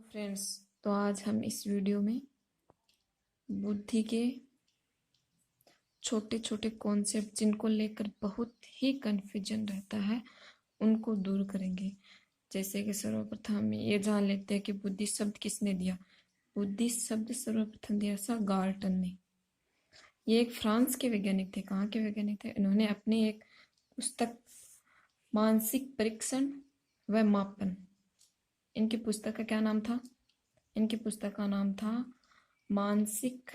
Friends, तो आज हम इस वीडियो में बुद्धि के छोटे छोटे कॉन्सेप्ट जिनको लेकर बहुत ही कन्फ्यूजन रहता है उनको दूर करेंगे। जैसे कि सर्वप्रथम हम ये जान लेते हैं कि बुद्धि शब्द किसने दिया। बुद्धि शब्द सर्वप्रथम दिया था गाल्टन ने। ये एक फ्रांस के वैज्ञानिक थे। कहाँ के वैज्ञानिक थे? इन्होंने अपनी एक पुस्तक मानसिक परीक्षण व मापन, इनकी पुस्तक का क्या नाम था? इनकी पुस्तक का नाम था मानसिक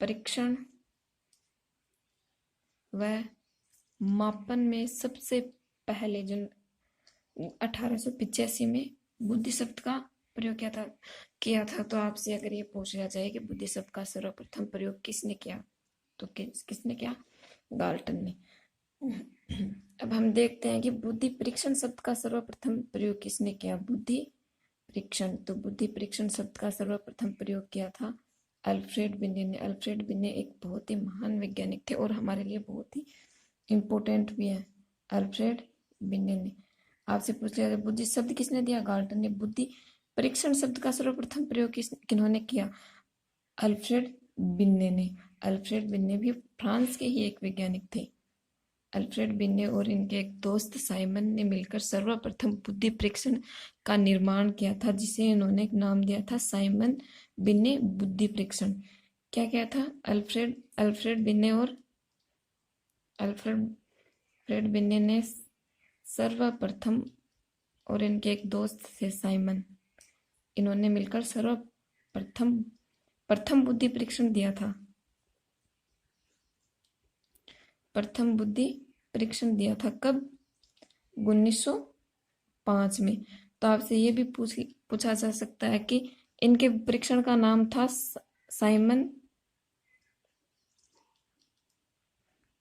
परीक्षण व मापन। में सबसे पहले जो 1885 में बुद्धि शब्द का प्रयोग किया था। तो आपसे अगर ये पूछ लिया जाए कि बुद्धि शब्द का सर्वप्रथम प्रयोग किसने किया, तो किसने किया? गाल्टन ने। अब हम देखते हैं कि बुद्धि परीक्षण शब्द का सर्वप्रथम प्रयोग किसने किया। बुद्धि परीक्षण, तो बुद्धि परीक्षण शब्द का सर्वप्रथम प्रयोग किया था अल्फ्रेड बिने ने। अल्फ्रेड बिने एक बहुत ही महान वैज्ञानिक थे और हमारे लिए बहुत ही इम्पोर्टेंट भी है। अल्फ्रेड बिने ने। आपसे पूछ लिया बुद्धि शब्द किसने दिया? गाल्टन ने। बुद्धि परीक्षण शब्द का सर्वप्रथम प्रयोग किन्होंने किया? अल्फ्रेड बिने ने। अल्फ्रेड बिने भी फ्रांस के ही एक वैज्ञानिक थे। अल्फ्रेड बिने और इनके एक दोस्त साइमन ने मिलकर सर्वप्रथम बुद्धि परीक्षण का निर्माण किया था, जिसे इन्होंने एक नाम दिया था साइमन बिने बुद्धि परीक्षण। क्या था? अल्फ्रेड बिने और अल्फ्रेड बिने ने सर्वप्रथम, और इनके एक दोस्त थे साइमन, इन्होंने मिलकर प्रथम बुद्धि परीक्षण दिया था। प्रथम बुद्धि परीक्षण दिया था कब? 1905 में। तो आपसे ये भी पूछा जा सकता है कि इनके परीक्षण का नाम था साइमन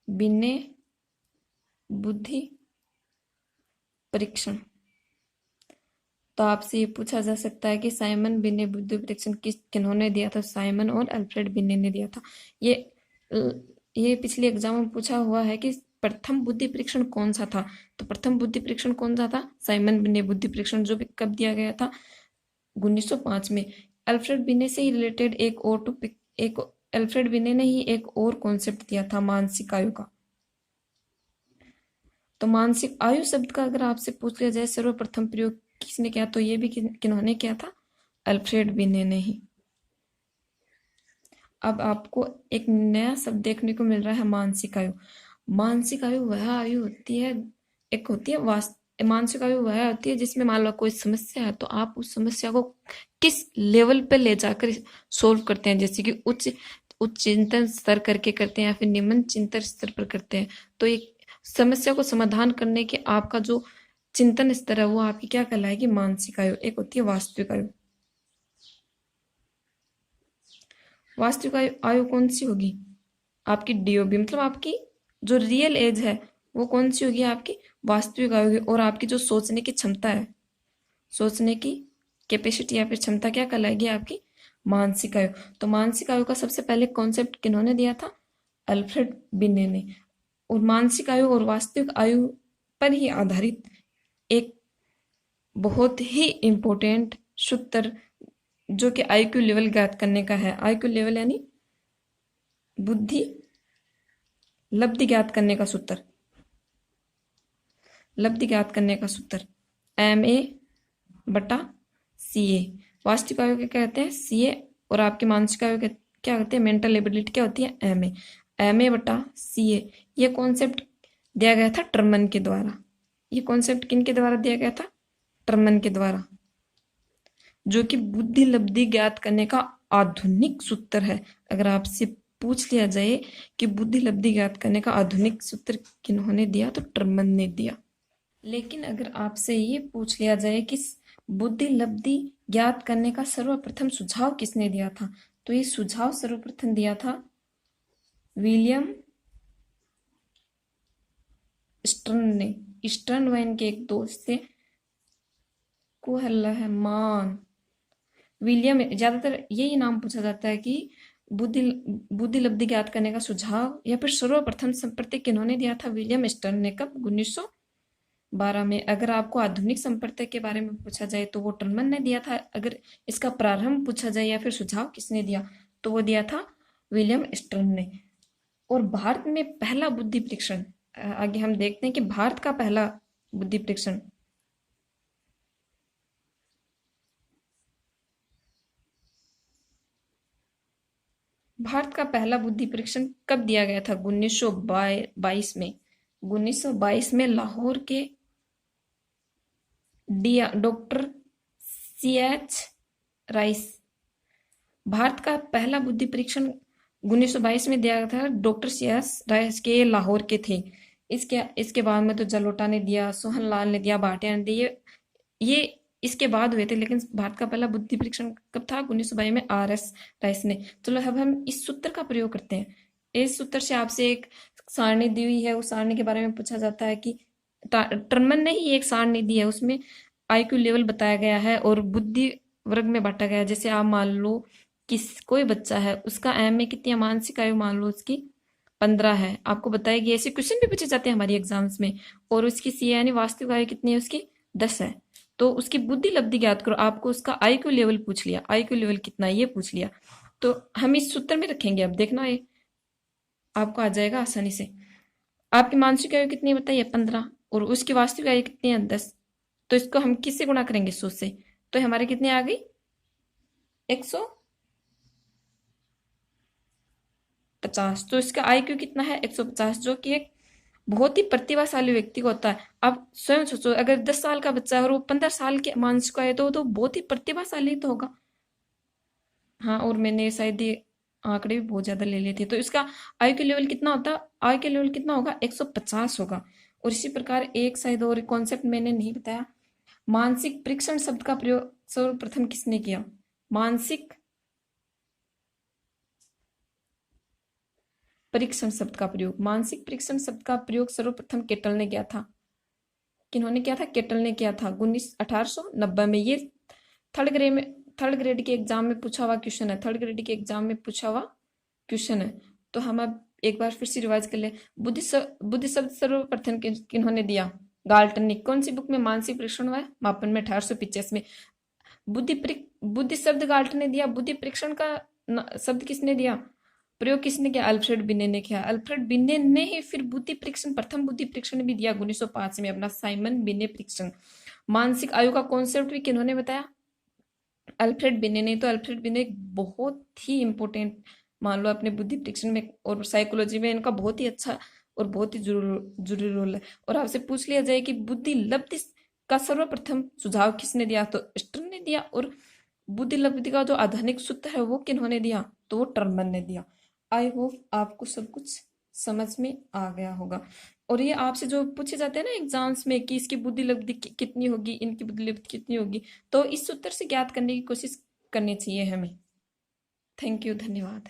बिने बुद्धि परीक्षण। तो आपसे ये पूछा जा सकता है कि साइमन बिने बुद्धि परीक्षण किन्होंने दिया था? साइमन और अल्फ्रेड बिने ने दिया था। ये पिछले एग्जाम में पूछा हुआ है कि प्रथम बुद्धि परीक्षण कौन सा था। तो प्रथम बुद्धि परीक्षण कौन सा था? साइमन बिने बुद्धि परीक्षण, जो भी कब दिया गया था? 1905 में। अल्फ्रेड बिने से ही रिलेटेड एक अल्फ्रेड बिने ने ही एक और कॉन्सेप्ट दिया था मानसिक आयु का। तो मानसिक आयु शब्द का अगर आपसे पूछ लिया जाए सर्वप्रथम प्रयोग किसने किया, तो ये भी किन्होंने किया था? अल्फ्रेड बिने ने ही। अब आपको एक नया शब्द देखने को मिल रहा है, मानसिक आयु। मानसिक आयु वह आयु होती है, एक होती है मानसिक आयु वह होती है जिसमें मान लो कोई समस्या है, तो आप उस समस्या को किस लेवल पे ले जाकर सोल्व करते हैं। जैसे कि उच्च चिंतन स्तर करके करते हैं या फिर निम्न चिंतन स्तर पर करते हैं। तो एक समस्या को समाधान करने के आपका जो चिंतन स्तर है वो आपकी क्या कहलाएगी? मानसिक आयु। एक होती है वास्तविक आयु। वास्तविक आयु कौन सी होगी? आपकी डीओबी, मतलब आपकी जो रियल एज है वो कौन सी होगी? आपकी वास्तविक आयु होगी। और आपकी जो सोचने की क्षमता है, सोचने की कैपेसिटी या फिर क्षमता, क्या कहलाएगी? आपकी मानसिक आयु। तो मानसिक आयु का सबसे पहले कॉन्सेप्ट किन्होंने दिया था? अल्फ्रेड बिने ने। और मानसिक आयु और वास्तविक आयु पर ही आधारित एक बहुत ही इम्पोर्टेंट सूत्र जो कि आईक्यू लेवल ज्ञात करने का है। आईक्यू लेवल यानी बुद्धि लब्धि ज्ञात करने का सूत्र। लब्धि ज्ञात करने का सूत्र MA/CA। वास्तविक आयु क्या कहते हैं? CA। और आपके मानसिक आयु क्या होते हैं? मेंटल एबिलिटी क्या होती है? MA। MA/CA। ये कॉन्सेप्ट दिया गया था टर्मन के द्वारा। ये कॉन्सेप्ट किनके द्वारा दिया गया था? टर्मन के द्वारा, जो कि बुद्धि लब्धि ज्ञात करने का आधुनिक सूत्र है। अगर आपसे पूछ लिया जाए कि बुद्धि लब्धि ज्ञात करने का आधुनिक सूत्र किन्होंने दिया, तो टर्मन ने दिया। लेकिन अगर आपसे ये पूछ लिया जाए कि बुद्धि लब्धि ज्ञात करने का सर्वप्रथम सुझाव किसने दिया था, तो ये सुझाव सर्वप्रथम दिया था विलियम स्टर्न ने। स्टर्न व इनके एक दोस्त थे कुहलहमान। विलियम, ज्यादातर यही नाम पूछा जाता है कि बुद्धि लब्धि ज्ञात करने का सुझाव या फिर सर्वप्रथम संप्रति किन्होंने दिया था? विलियम स्टर्न ने। कब? 12 में। अगर आपको आधुनिक संप्रदाय के बारे में पूछा जाए तो वो टर्मन ने दिया था। अगर इसका प्रारंभ पूछा जाए या फिर सुझाव किसने दिया तो वो दिया था विलियम स्टर्न ने। और भारत में पहला बुद्धि परीक्षण, आगे हम देखते हैं कि भारत का पहला बुद्धि परीक्षण भारत का पहला बुद्धि परीक्षण कब दिया गया था? 1922 में। 1922 में लाहौर के डॉक्टर CH राइस। भारत का पहला बुद्धि परीक्षण 1922 में दिया गया था। डॉक्टर CH राइस के लाहौर के थे। इसके इसके बाद में तो जलोटा ने दिया, सोहन लाल ने दिया, भाटिया ने दिया। ये इसके बाद हुए थे, लेकिन भारत का पहला बुद्धि परीक्षण कब था? 1922 में RS राइस ने। चलो अब हम इस सूत्र का प्रयोग करते हैं। इस सूत्र से आपसे एक सारणी दी हुई है, उस सारणी के बारे में पूछा जाता है कि टर्मन ने ही एक सारणी दी है, उसमें IQ लेवल बताया गया है और बुद्धि वर्ग में बांटा गया है। जैसे आप मान लो कि कोई बच्चा है, उसका M में कितनी मानसिक आयु मान लो उसकी 15 है, आपको बताएगी। ऐसे क्वेश्चन भी पूछे जाते हैं हमारी एग्जाम्स में। और उसकी CA यानी वास्तविक आयु कितनी है उसकी? 10 है। तो उसकी बुद्धि लब्धि ज्ञात करो। आपको उसका IQ लेवल पूछ लिया, IQ लेवल कितना है ये पूछ लिया, तो हम इस सूत्र में रखेंगे। अब देखना ये आपको आ जाएगा आसानी से। आपकी मानसिक आयु कितनी बताइए? 15। और उसकी वास्तविक आयु कितनी है? 10। तो इसको हम किससे गुणा करेंगे? 100 से। तो हमारे कितने आ गई? 150। तो इसका IQ कितना है? 150, जो कि एक बहुत ही प्रतिभाशाली व्यक्ति को होता है। आप स्वयं सोचो, अगर 10 साल का बच्चा है और वो 15 साल के मानसिक आयु तो बहुत ही प्रतिभाशाली तो होगा। हाँ, और मैंने शायद ये आंकड़े भी बहुत ज्यादा ले लिए थे। तो इसका IQ लेवल कितना होता? IQ लेवल कितना होगा? 150 होगा। और इसी प्रकार एक शायद और कॉन्सेप्ट मैंने नहीं बताया। मानसिक परीक्षण शब्द का प्रयोग सर्वप्रथम किसने किया? मानसिक परीक्षण शब्द का प्रयोग, मानसिक परीक्षण शब्द का प्रयोग सर्वप्रथम केटल ने किया था। किन्होंने किया था? केटल ने किया था 1890 में। ये थर्ड ग्रेड में थर्ड ग्रेड के एग्जाम में पूछा हुआ क्वेश्चन है। थर्ड ग्रेड के एग्जाम में पूछा हुआ क्वेश्चन है। तो हम अब एक बार फिर से रिवाइज कर ले। बुद्धि शब्द सर्वप्रथम किन्होंने दिया? गाल्टन ने। कौन सी बुक में? मानसिक परीक्षण व मापन में, 1885 में। बुद्धि शब्द गाल्टन ने दिया। बुद्धि परीक्षण का शब्द किसने दिया? प्रयोग किसने किया? अल्फ्रेड बिने ने किया। अल्फ्रेड बिने ने ही फिर बुद्धि परीक्षण, प्रथम बुद्धि परीक्षण भी दिया 1905 में, अपना साइमन बिने परीक्षण। मानसिक आयु का कॉन्सेप्ट भी किन्होंने बताया? अल्फ्रेड बिने ने। तो अल्फ्रेड बिने एक बहुत ही इंपॉर्टेंट मान लो अपने बुद्धि परीक्षण में और साइकोलॉजी में इनका बहुत ही अच्छा और बहुत ही जरूरी रोल है। और आपसे पूछ लिया जाए कि बुद्धि लब्धि का सर्वप्रथम सुझाव किसने दिया? तो स्टर्न ने दिया। और बुद्धि लब्धि का जो आधुनिक सूत्र है वो किन्होंने दिया? तो वो टर्मन ने दिया। आई होप आपको सब कुछ समझ में आ गया होगा। और ये आपसे जो पूछे जाते हैं ना एग्जाम्स में कि इसकी बुद्धि लब्धि कितनी होगी, इनकी बुद्धि लब्धि कितनी होगी, तो इस सूत्र से ज्ञात करने की कोशिश करनी चाहिए हमें। थैंक यू, धन्यवाद।